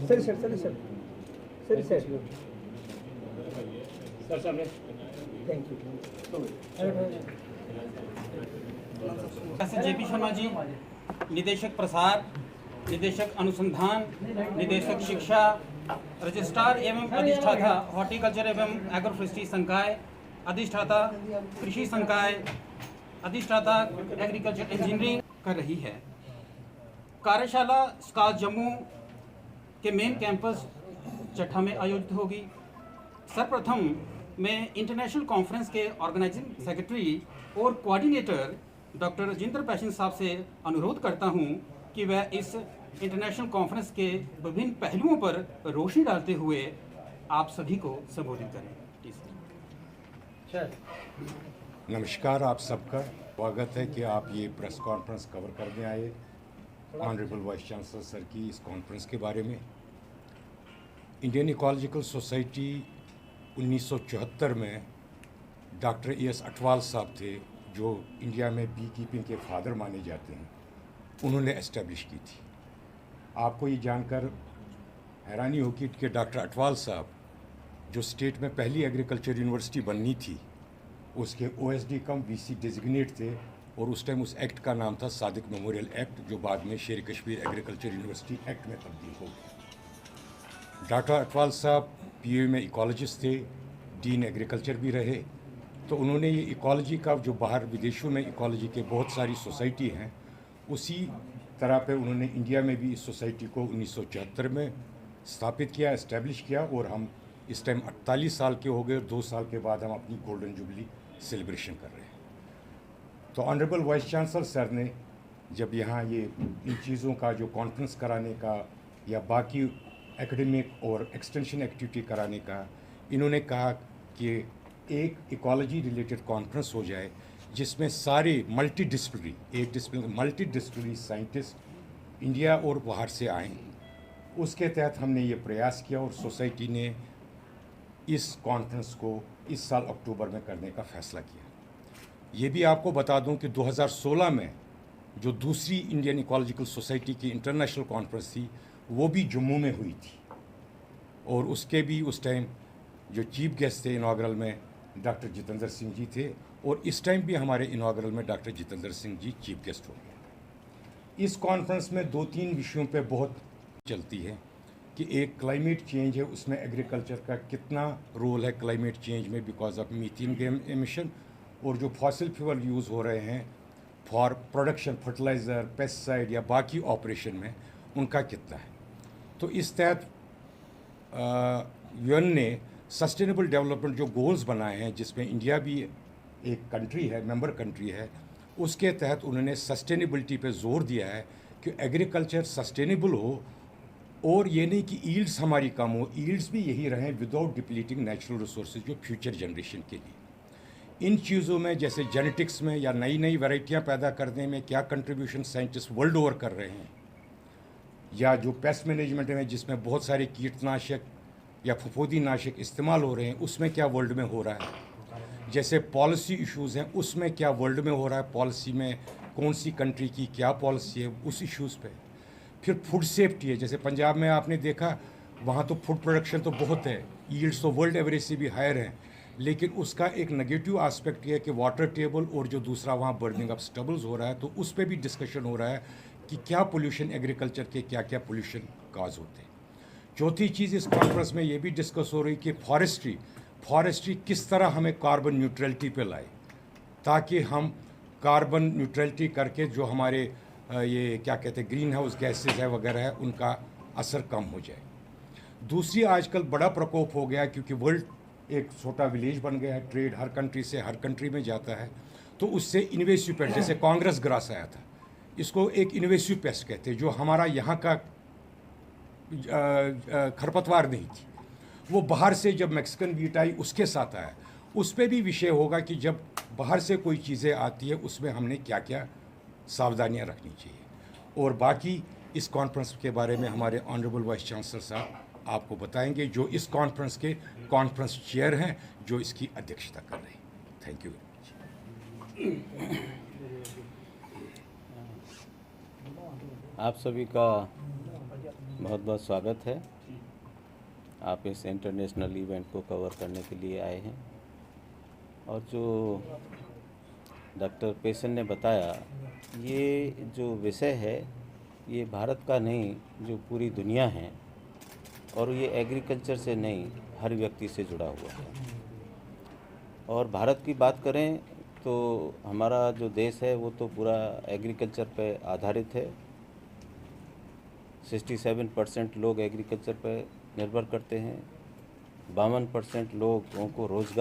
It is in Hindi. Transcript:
ಸರಿ ಸರ್ ಸರಿ ಸರ್ ಸರಿ ಸರ್ सर सामने thank you JP Sharma ji, निदेशक प्रसार, निदेशक अनुसंधान, निदेशक शिक्षा, रजिस्ट्रार एवं अधिष्ठाता हॉर्टिकल्चर एवं एग्रोफॉरेस्ट्री संकाय, अधिष्ठाता कृषि संकाय, अधिष्ठाता एग्रीकल्चर इंजीनियरिंग कर रही है। कार्यशाला स्काल जम्मू के मेन कैंपस चट्ठा में आयोजित होगी। सर्वप्रथम मैं इंटरनेशनल कॉन्फ्रेंस के ऑर्गेनाइजिंग सेक्रेटरी और कोऑर्डिनेटर डॉक्टर राजेंद्र पैशन साहब से अनुरोध करता हूं कि वह इस इंटरनेशनल कॉन्फ्रेंस के विभिन्न पहलुओं पर रोशनी डालते हुए आप सभी को संबोधित करें। नमस्कार, आप सबका स्वागत है कि आप ये प्रेस कॉन्फ्रेंस कवर करने आए ऑनरेबल वाइस चांसलर सर की इस कॉन्फ्रेंस के बारे में। इंडियन इकोलॉजिकल सोसाइटी 1974 में डॉक्टर एस अटवाल साहब थे, जो इंडिया में बी कीपिंग के फादर माने जाते हैं, उन्होंने एस्टेब्लिश की थी। आपको ये जानकर हैरानी होगी कि डॉक्टर अटवाल साहब, जो स्टेट में पहली एग्रीकल्चर यूनिवर्सिटी बननी थी, उसके ओएसडी कम वीसी डेजिग्नेट थे, और उस टाइम उस एक्ट का नाम था सादिक मेमोरियल एक्ट, जो बाद में शेर कश्मीर एग्रीकल्चर यूनिवर्सिटी एक्ट में तब्दील हो गया। डॉक्टर अटवाल साहब पीयू में इकोलॉजिस्ट थे, डीन एग्रीकल्चर भी रहे, तो उन्होंने ये इकोलॉजी का जो बाहर विदेशों में इकोलॉजी के बहुत सारी सोसाइटी हैं, उसी तरह पे उन्होंने इंडिया में भी इस सोसाइटी को 1974 में स्थापित किया, इस्टेब्लिश किया, और हम इस टाइम 48 साल के हो गए। 2 साल के बाद हम अपनी गोल्डन जुबली सेलिब्रेशन कर रहे हैं। तो ऑनरेबल वाइस चांसलर सर ने जब यहाँ ये इन चीज़ों का जो कॉन्फ्रेंस कराने का या बाकी एकेडमिक और एक्सटेंशन एक्टिविटी कराने का, इन्होंने कहा कि एक इकोलॉजी रिलेटेड कॉन्फ्रेंस हो जाए जिसमें सारे मल्टी डिसिप्लिनरी साइंटिस्ट इंडिया और बाहर से आएँ। उसके तहत हमने ये प्रयास किया और सोसाइटी ने इस कॉन्फ्रेंस को इस साल अक्टूबर में करने का फैसला किया। ये भी आपको बता दूं कि 2016 में जो दूसरी इंडियन इकोलॉजिकल सोसाइटी की इंटरनेशनल कॉन्फ्रेंस थी, वो भी जम्मू में हुई थी, और उसके भी उस टाइम जो चीफ गेस्ट थे इनॉग्रल में डॉक्टर जितेंद्र सिंह जी थे, और इस टाइम भी हमारे इनॉग्रल में doctor Jitendra Singh ji chief guest हो गए। इस कॉन्फ्रेंस में 2-3 विषयों पे बहुत चलती है कि एक क्लाइमेट चेंज है, उसमें एग्रीकल्चर का कितना रोल है क्लाइमेट चेंज में बिकॉज ऑफ मीथेन एमिशन, और जो फॉसिल फ्यूल यूज़ हो रहे हैं फॉर प्रोडक्शन फर्टिलाइज़र, पेस्टिसाइड या बाकी ऑपरेशन में, उनका कितना है। तो इस तहत यूएन ने सस्टेनेबल डेवलपमेंट जो गोल्स बनाए हैं, जिसमें इंडिया भी एक कंट्री है, मेंबर कंट्री है, उसके तहत उन्होंने सस्टेनेबिलिटी पे जोर दिया है कि एग्रीकल्चर सस्टेनेबल हो, और ये नहीं कि ईल्ड्स हमारी कम हो, ईल्ड्स भी यही रहें विदाउट डिप्लीटिंग नेचुरल रिसोर्सेज जो फ्यूचर जनरेशन के लिए। इन चीज़ों में जैसे जेनेटिक्स में या नई नई वैरायटियाँ पैदा करने में क्या कंट्रीब्यूशन साइंटिस्ट वर्ल्ड ओवर कर रहे हैं, या जो पेस्ट मैनेजमेंट में जिसमें बहुत सारे कीटनाशक या फफूंदी नाशक इस्तेमाल हो रहे हैं, उसमें क्या वर्ल्ड में हो रहा है। जैसे पॉलिसी इश्यूज़ हैं, उसमें क्या वर्ल्ड में हो रहा है, पॉलिसी में कौन सी कंट्री की क्या पॉलिसी है, उस इश्यूज़ पे। फिर फूड सेफ्टी है, जैसे पंजाब में आपने देखा, वहाँ तो फूड प्रोडक्शन तो बहुत है, यील्ड्स तो वर्ल्ड एवरेज से भी हायर हैं, लेकिन उसका एक नेगेटिव आस्पेक्ट ये है कि वाटर टेबल और जो दूसरा वहाँ बर्निंग ऑफ स्टबल्स हो रहा है, तो उस पर भी डिस्कशन हो रहा है कि क्या पोल्यूशन एग्रीकल्चर के क्या क्या पोल्यूशन काज होते हैं। चौथी चीज़ इस कॉन्फ्रेंस में ये भी डिस्कस हो रही कि फॉरेस्ट्री किस तरह हमें कार्बन न्यूट्रलिटी पे लाए, ताकि हम कार्बन न्यूट्रलिटी करके जो हमारे ये क्या कहते हैं ग्रीन हाउस गैसेज है वगैरह है, उनका असर कम हो जाए। दूसरी, आजकल बड़ा प्रकोप हो गया क्योंकि वर्ल्ड एक छोटा विलेज बन गया है, ट्रेड हर कंट्री से हर कंट्री में जाता है, तो उससे इन्वेसिव पेस्ट, जैसे कांग्रेस ग्रास आया था, इसको एक इन्वेसिव पेस्ट कहते हैं, जो हमारा यहाँ का खरपतवार नहीं थी, वो बाहर से जब मैक्सिकन वीट आई उसके साथ आया। उस पर भी विषय होगा कि जब बाहर से कोई चीज़ें आती है उसमें हमने क्या क्या सावधानियां रखनी चाहिए। और बाकी इस कॉन्फ्रेंस के बारे में हमारे ऑनरेबल वाइस चांसलर साहब आपको बताएंगे, जो इस कॉन्फ्रेंस के कॉन्फ्रेंस चेयर हैं, जो इसकी अध्यक्षता कर रहे हैं। Thank you very much. आप सभी का बहुत बहुत स्वागत है। आप इस इंटरनेशनल इवेंट को कवर करने के लिए आए हैं और जो डॉक्टर पेशन ने बताया, ये जो विषय है ये भारत का नहीं, जो पूरी दुनिया है, और ये एग्रीकल्चर से नहीं, हर व्यक्ति से जुड़ा हुआ है। और भारत की बात करें तो हमारा जो देश है वो तो पूरा एग्रीकल्चर पे आधारित है। 67% लोग एग्रीकल्चर पर निर्भर करते हैं। 52% लोगों को रोज़गार